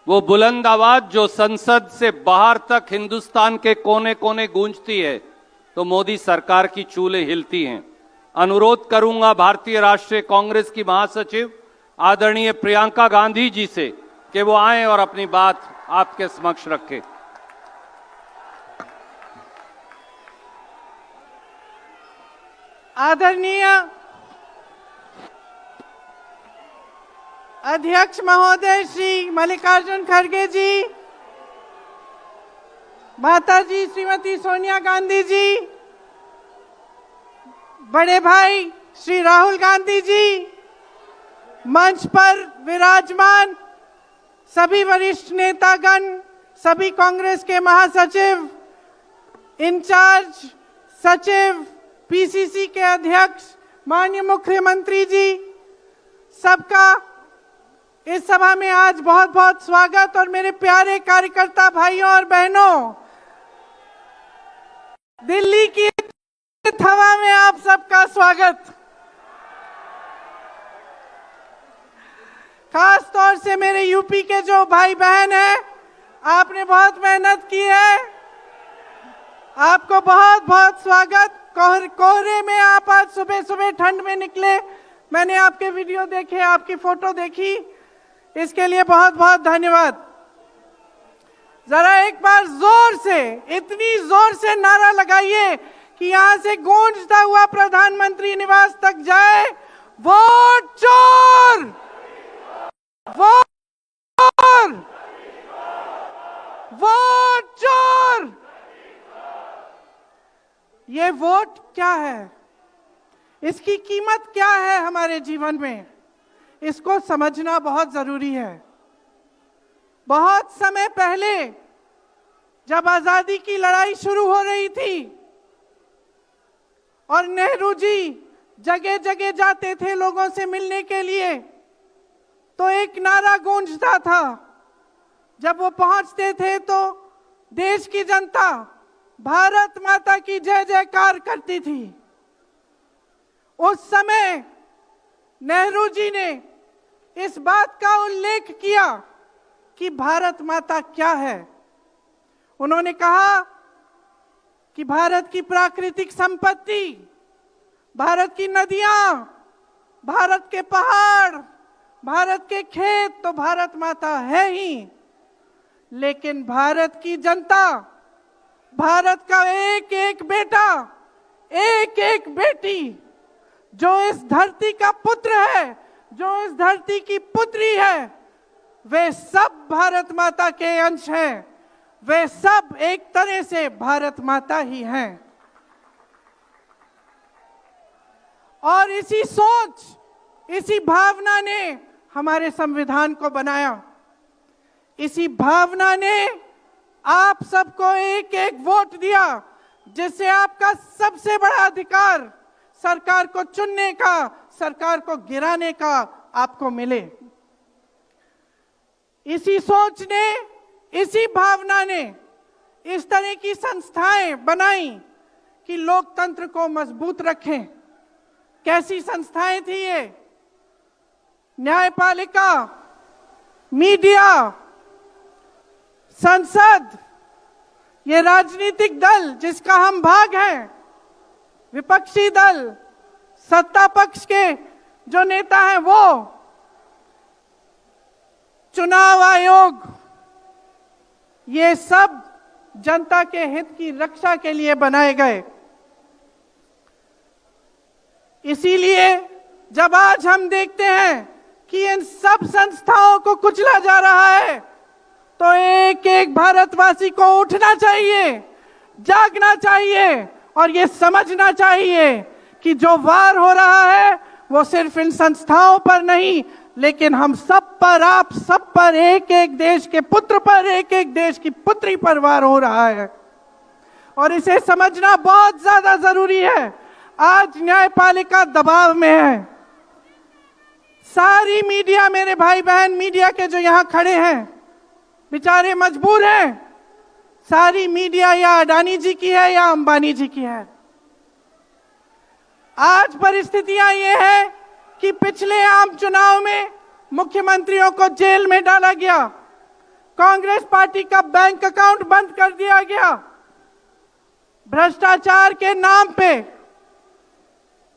वो बुलंद आवाज जो संसद से बाहर तक हिंदुस्तान के कोने कोने गूंजती है, तो मोदी सरकार की चूल्हे हिलती हैं। अनुरोध करूंगा भारतीय राष्ट्रीय कांग्रेस की महासचिव आदरणीय प्रियंका गांधी जी से कि वो आए और अपनी बात आपके समक्ष रखें। आदरणीय अध्यक्ष महोदय श्री मल्लिकार्जुन खड़गे जी, माता जी श्रीमती सोनिया गांधी जी, बड़े भाई श्री राहुल गांधी जी, मंच पर विराजमान सभी वरिष्ठ नेतागण, सभी कांग्रेस के महासचिव, इंचार्ज सचिव, पीसीसी के अध्यक्ष, माननीय मुख्यमंत्री जी, सबका इस सभा में आज बहुत बहुत स्वागत। और मेरे प्यारे कार्यकर्ता भाइयों और बहनों, दिल्ली की हवा में आप सबका स्वागत। खास तौर से मेरे यूपी के जो भाई बहन हैं, आपने बहुत मेहनत की है, आपको बहुत बहुत स्वागत। कोहरे में आप आज सुबह सुबह ठंड में निकले, मैंने आपके वीडियो देखे, आपकी फोटो देखी, इसके लिए बहुत बहुत धन्यवाद। जरा एक बार जोर से, इतनी जोर से नारा लगाइए कि यहां से गूंजता हुआ प्रधानमंत्री निवास तक जाए, वोट चोर, वोट चोर, वोट चोर। ये वोट क्या है, इसकी कीमत क्या है हमारे जीवन में, इसको समझना बहुत जरूरी है। बहुत समय पहले जब आजादी की लड़ाई शुरू हो रही थी और नेहरू जी जगह जगह जाते थे लोगों से मिलने के लिए, तो एक नारा गूंजता था। जब वो पहुंचते थे तो देश की जनता भारत माता की जय जयकार करती थी। उस समय नेहरू जी ने इस बात का उल्लेख किया कि भारत माता क्या है। उन्होंने कहा कि भारत की प्राकृतिक संपत्ति, भारत की नदियां, भारत के पहाड़, भारत के खेत तो भारत माता है ही, लेकिन भारत की जनता, भारत का एक एक बेटा, एक एक बेटी, जो इस धरती का पुत्र है, जो इस धरती की पुत्री है, वे सब भारत माता के अंश हैं। वे सब एक तरह से भारत माता ही हैं। और इसी सोच, इसी भावना ने हमारे संविधान को बनाया। इसी भावना ने आप सबको एक एक वोट दिया, जिससे आपका सबसे बड़ा अधिकार सरकार को चुनने का, सरकार को गिराने का आपको मिले। इसी सोच ने, इसी भावना ने इस तरह की संस्थाएं बनाई कि लोकतंत्र को मजबूत रखें। कैसी संस्थाएं थी ये? न्यायपालिका, मीडिया, संसद, ये राजनीतिक दल जिसका हम भाग हैं, विपक्षी दल, सत्ता पक्ष के जो नेता हैं वो, चुनाव आयोग, ये सब जनता के हित की रक्षा के लिए बनाए गए। इसीलिए जब आज हम देखते हैं कि इन सब संस्थाओं को कुचला जा रहा है, तो एक एक भारतवासी को उठना चाहिए, जागना चाहिए और ये समझना चाहिए कि जो वार हो रहा है वो सिर्फ इन संस्थाओं पर नहीं, लेकिन हम सब पर, आप सब पर, एक एक देश के पुत्र पर, एक एक देश की पुत्री पर वार हो रहा है। और इसे समझना बहुत ज्यादा जरूरी है। आज न्यायपालिका दबाव में है। सारी मीडिया, मेरे भाई बहन मीडिया के जो यहां खड़े हैं, बेचारे मजबूर हैं। सारी मीडिया या अडानी जी की है या अंबानी जी की है। आज परिस्थितियां ये है कि पिछले आम चुनाव में मुख्यमंत्रियों को जेल में डाला गया, कांग्रेस पार्टी का बैंक अकाउंट बंद कर दिया गया। भ्रष्टाचार के नाम पे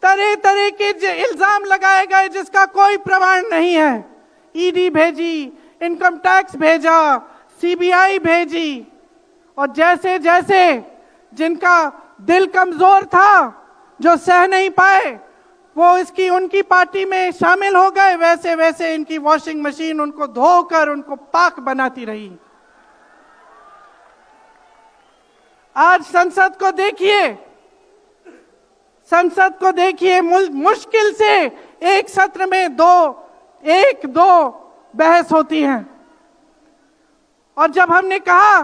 तरह तरह के इल्जाम लगाए गए जिसका कोई प्रमाण नहीं है। ईडी भेजी, इनकम टैक्स भेजा, सीबीआई भेजी, और जैसे जैसे जिनका दिल कमजोर था, जो सह नहीं पाए, वो इसकी उनकी पार्टी में शामिल हो गए, वैसे वैसे इनकी वॉशिंग मशीन उनको धोकर उनको पाक बनाती रही। आज संसद को देखिए, संसद को देखिए, मुश्किल से एक सत्र में एक दो बहस होती है। और जब हमने कहा,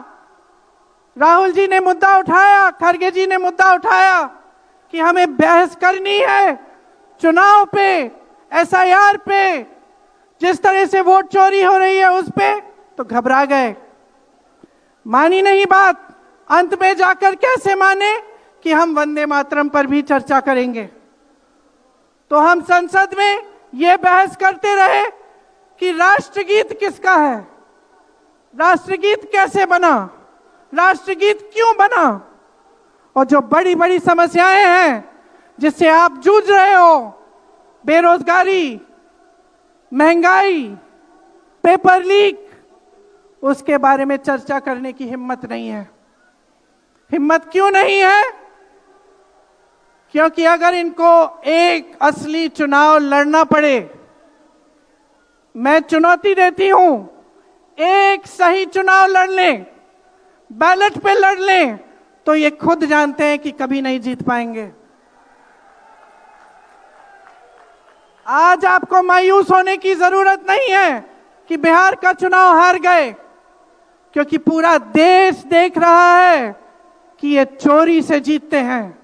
राहुल जी ने मुद्दा उठाया, खड़गे जी ने मुद्दा उठाया कि हमें बहस करनी है चुनाव पे, एसआईआर पे, जिस तरह से वोट चोरी हो रही है उस पे, तो घबरा गए, मानी नहीं बात। अंत में जाकर कैसे माने कि हम वंदे मातरम पर भी चर्चा करेंगे। तो हम संसद में यह बहस करते रहे कि राष्ट्रगीत किसका है, राष्ट्रगीत कैसे बना, राष्ट्रगीत क्यों बना, और जो बड़ी बड़ी समस्याएं हैं जिससे आप जूझ रहे हो, बेरोजगारी, महंगाई, पेपर लीक, उसके बारे में चर्चा करने की हिम्मत नहीं है। हिम्मत क्यों नहीं है? क्योंकि अगर इनको एक असली चुनाव लड़ना पड़े, मैं चुनौती देती हूं, एक सही चुनाव लड़ लें, बैलेट पे लड़ लें, तो ये खुद जानते हैं कि कभी नहीं जीत पाएंगे। आज आपको मायूस होने की जरूरत नहीं है कि बिहार का चुनाव हार गए, क्योंकि पूरा देश देख रहा है कि ये चोरी से जीतते हैं।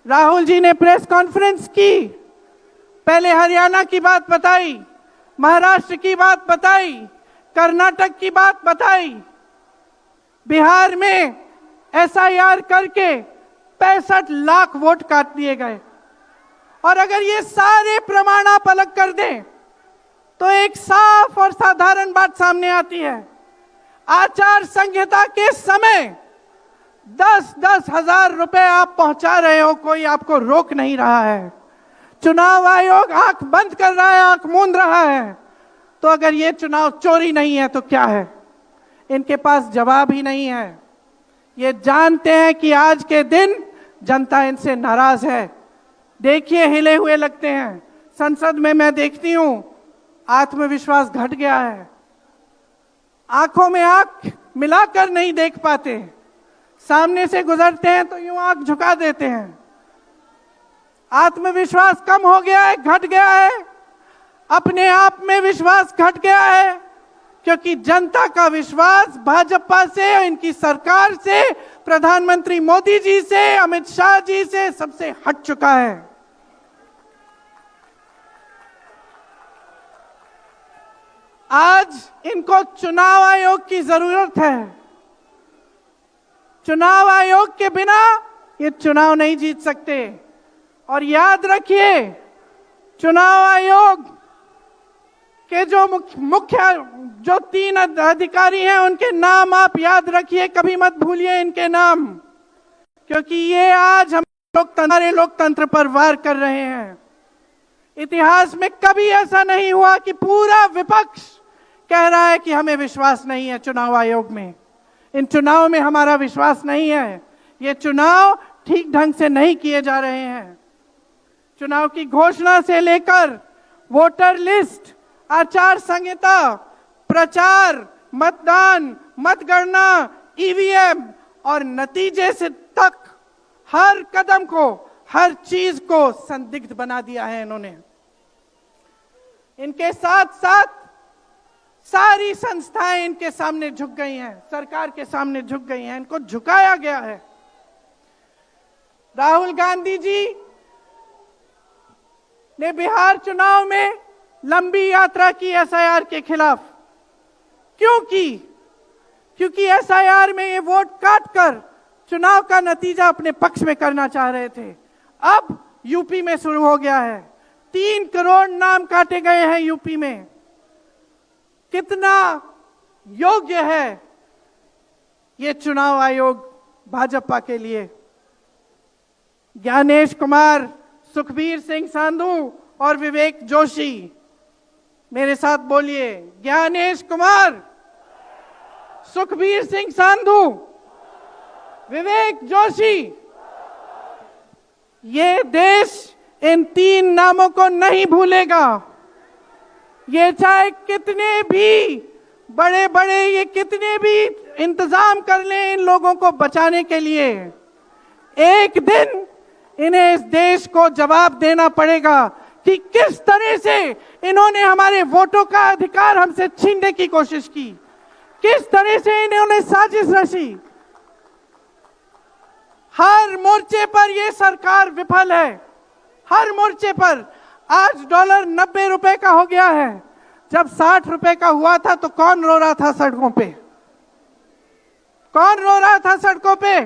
राहुल जी ने प्रेस कॉन्फ्रेंस की, पहले हरियाणा की बात बताई, महाराष्ट्र की बात बताई, कर्नाटक की बात बताई, बिहार में एसआईआर करके 65 लाख वोट काट दिए गए। और अगर ये सारे प्रमाण आप अलग कर दें तो एक साफ और साधारण बात सामने आती है। आचार संहिता के समय 10-10 हजार रुपए आप पहुंचा रहे हो, कोई आपको रोक नहीं रहा है। चुनाव आयोग आंख बंद कर रहा है, आंख मूंद रहा है। तो अगर ये चुनाव चोरी नहीं है तो क्या है? इनके पास जवाब ही नहीं है। ये जानते हैं कि आज के दिन जनता इनसे नाराज है। देखिए, हिले हुए लगते हैं। संसद में मैं देखती हूं, आत्मविश्वास घट गया है, आंखों में आंख मिलाकर नहीं देख पाते, सामने से गुजरते हैं तो यूं आंख झुका देते हैं। आत्मविश्वास कम हो गया है, घट गया है, अपने आप में विश्वास घट गया है, क्योंकि जनता का विश्वास भाजपा से, इनकी सरकार से, प्रधानमंत्री मोदी जी से, अमित शाह जी से सबसे हट चुका है। आज इनको चुनाव आयोग की जरूरत है। चुनाव आयोग के बिना ये चुनाव नहीं जीत सकते। और याद रखिए, चुनाव आयोग के जो मुख्य जो 3 अधिकारी हैं, उनके नाम आप याद रखिए, कभी मत भूलिए इनके नाम, क्योंकि ये आज हम लोकतंत्र पर वार कर रहे हैं। इतिहास में कभी ऐसा नहीं हुआ कि पूरा विपक्ष कह रहा है कि हमें विश्वास नहीं है चुनाव आयोग में, इन चुनाव में हमारा विश्वास नहीं है, ये चुनाव ठीक ढंग से नहीं किए जा रहे हैं। चुनाव की घोषणा से लेकर वोटर लिस्ट, आचार संहिता, प्रचार, मतदान, मतगणना, ईवीएम और नतीजे से तक हर कदम को, हर चीज को संदिग्ध बना दिया है इन्होंने। इनके साथ साथ सारी संस्थाएं इनके सामने झुक गई हैं, सरकार के सामने झुक गई हैं, इनको झुकाया गया है। राहुल गांधी जी ने बिहार चुनाव में लंबी यात्रा की एसआईआर के खिलाफ। क्यों की? क्योंकि एसआईआर में ये वोट काटकर चुनाव का नतीजा अपने पक्ष में करना चाह रहे थे। अब यूपी में शुरू हो गया है, 3 करोड़ नाम काटे गए हैं यूपी में। कितना योग्य है ये चुनाव आयोग भाजपा के लिए। ज्ञानेश कुमार, सुखबीर सिंह सांधू और विवेक जोशी, मेरे साथ बोलिए, ज्ञानेश कुमार, सुखबीर सिंह सांधू, विवेक जोशी। ये देश इन तीन नामों को नहीं भूलेगा। ये चाहे कितने भी बड़े बड़े ये कितने भी इंतजाम कर लें इन लोगों को बचाने के लिए, एक दिन इन्हें इस देश को जवाब देना पड़ेगा कि किस तरह से इन्होंने हमारे वोटों का अधिकार हमसे छीनने की कोशिश की, किस तरह से इन्होंने साजिश रची। हर मोर्चे पर यह सरकार विफल है, हर मोर्चे पर। आज डॉलर 90 रुपए का हो गया है। जब 60 रुपए का हुआ था तो कौन रो रहा था सड़कों पे? कौन रो रहा था सड़कों पे?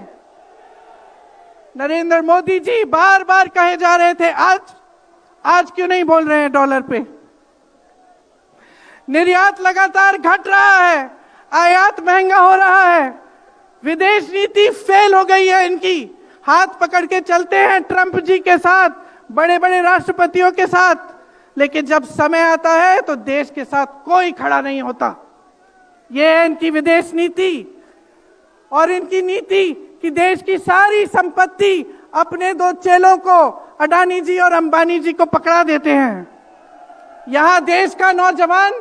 नरेंद्र मोदी जी बार बार कहे जा रहे थे। आज क्यों नहीं बोल रहे हैं डॉलर पे? निर्यात लगातार घट रहा है, आयात महंगा हो रहा है, विदेश नीति फेल हो गई है इनकी। हाथ पकड़ के चलते हैं ट्रंप जी के साथ, बड़े बड़े राष्ट्रपतियों के साथ, लेकिन जब समय आता है तो देश के साथ कोई खड़ा नहीं होता। यह है इनकी विदेश नीति। और इनकी नीति कि देश की सारी संपत्ति अपने दो चेलों को, अडानी जी और अंबानी जी को पकड़ा देते हैं। यहां देश का नौजवान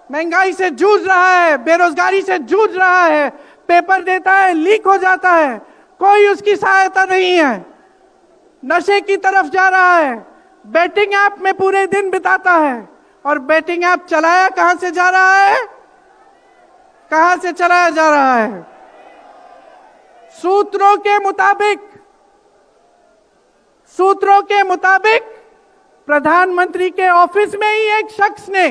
महंगाई से जूझ रहा है, बेरोजगारी से जूझ रहा है, पेपर देता है, लीक हो जाता है, कोई उसकी सहायता नहीं है, नशे की तरफ जा रहा है, बेटिंग ऐप में पूरे दिन बिताता है। और बेटिंग ऐप चलाया कहां से जा रहा है? कहां से चलाया जा रहा है? सूत्रों के मुताबिक प्रधानमंत्री के ऑफिस में ही एक शख्स ने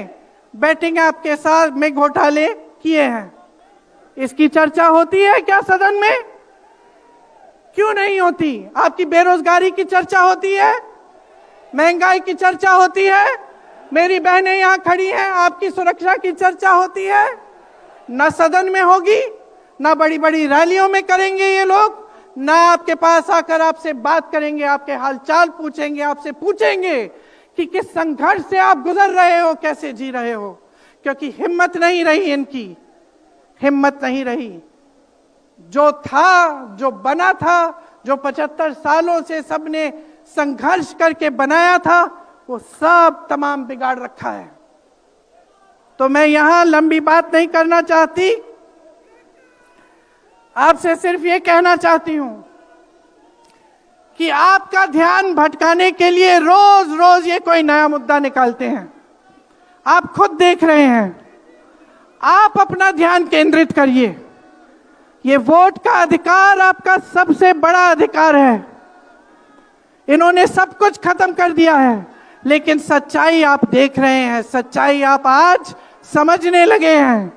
बेटिंग ऐप के साथ में घोटाले किए हैं। इसकी चर्चा होती है क्या सदन में? क्यों नहीं होती? आपकी बेरोजगारी की चर्चा होती है, महंगाई की चर्चा होती है, मेरी बहनें यहां खड़ी हैं, आपकी सुरक्षा की चर्चा होती है। ना सदन में होगी, ना बड़ी बड़ी रैलियों में करेंगे ये लोग, ना आपके पास आकर आपसे बात करेंगे, आपके हालचाल पूछेंगे, आपसे पूछेंगे कि किस संघर्ष से आप गुजर रहे हो, कैसे जी रहे हो। क्योंकि हिम्मत नहीं रही इनकी, हिम्मत नहीं रही। जो था, जो बना था, जो 75 सालों से सबने संघर्ष करके बनाया था, वो सब तमाम बिगाड़ रखा है। तो मैं यहां लंबी बात नहीं करना चाहती, आपसे सिर्फ ये कहना चाहती हूं कि आपका ध्यान भटकाने के लिए रोज रोज ये कोई नया मुद्दा निकालते हैं। आप खुद देख रहे हैं, आप अपना ध्यान केंद्रित करिए। ये वोट का अधिकार आपका सबसे बड़ा अधिकार है। इन्होंने सब कुछ खत्म कर दिया है, लेकिन सच्चाई आप देख रहे हैं, सच्चाई आप आज समझने लगे हैं।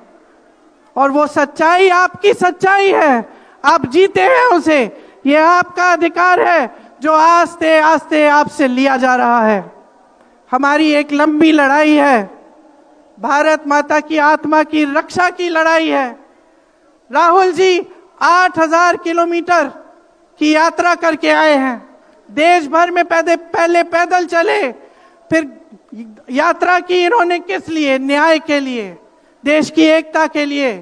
और वो सच्चाई आपकी सच्चाई है, आप जीते हैं उसे। ये आपका अधिकार है जो आस्ते आस्ते आपसे लिया जा रहा है। हमारी एक लंबी लड़ाई है, भारत माता की आत्मा की रक्षा की लड़ाई है। राहुल जी 8000 किलोमीटर की यात्रा करके आए हैं, देश भर में पहले पैदल चले, फिर यात्रा की इन्होंने किस लिए? न्याय के लिए, देश की एकता के लिए।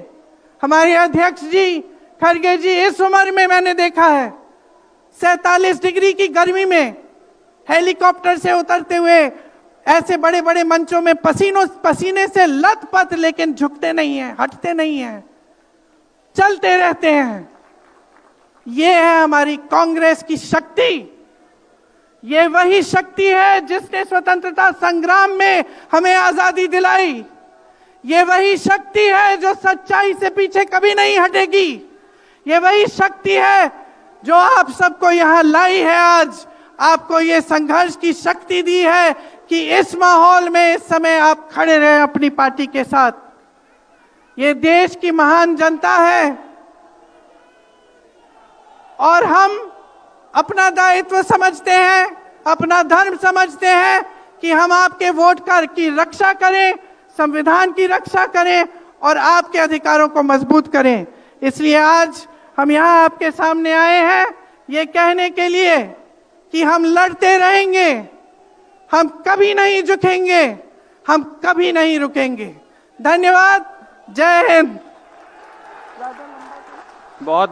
हमारे अध्यक्ष जी खड़गे जी, इस उम्र में मैंने देखा है 47 डिग्री की गर्मी में हेलीकॉप्टर से उतरते हुए ऐसे बड़े बड़े मंचों में पसीने से लथपथ, लेकिन झुकते नहीं हैं, हटते नहीं हैं, चलते रहते हैं। ये है हमारी कांग्रेस की शक्ति। ये वही शक्ति है जिसने स्वतंत्रता संग्राम में हमें आजादी दिलाई। ये वही शक्ति है जो सच्चाई से पीछे कभी नहीं हटेगी। ये वही शक्ति है जो आप सबको यहां लाई है, आज आपको ये संघर्ष की शक्ति दी है कि इस माहौल में इस समय आप खड़े रहे अपनी पार्टी के साथ। ये देश की महान जनता है और हम अपना दायित्व समझते हैं, अपना धर्म समझते हैं कि हम आपके वोट की रक्षा करें, संविधान की रक्षा करें और आपके अधिकारों को मजबूत करें। इसलिए आज हम यहाँ आपके सामने आए हैं ये कहने के लिए कि हम लड़ते रहेंगे, हम कभी नहीं झुकेंगे, हम कभी नहीं रुकेंगे। धन्यवाद। जय हिंद। बहुत बहुत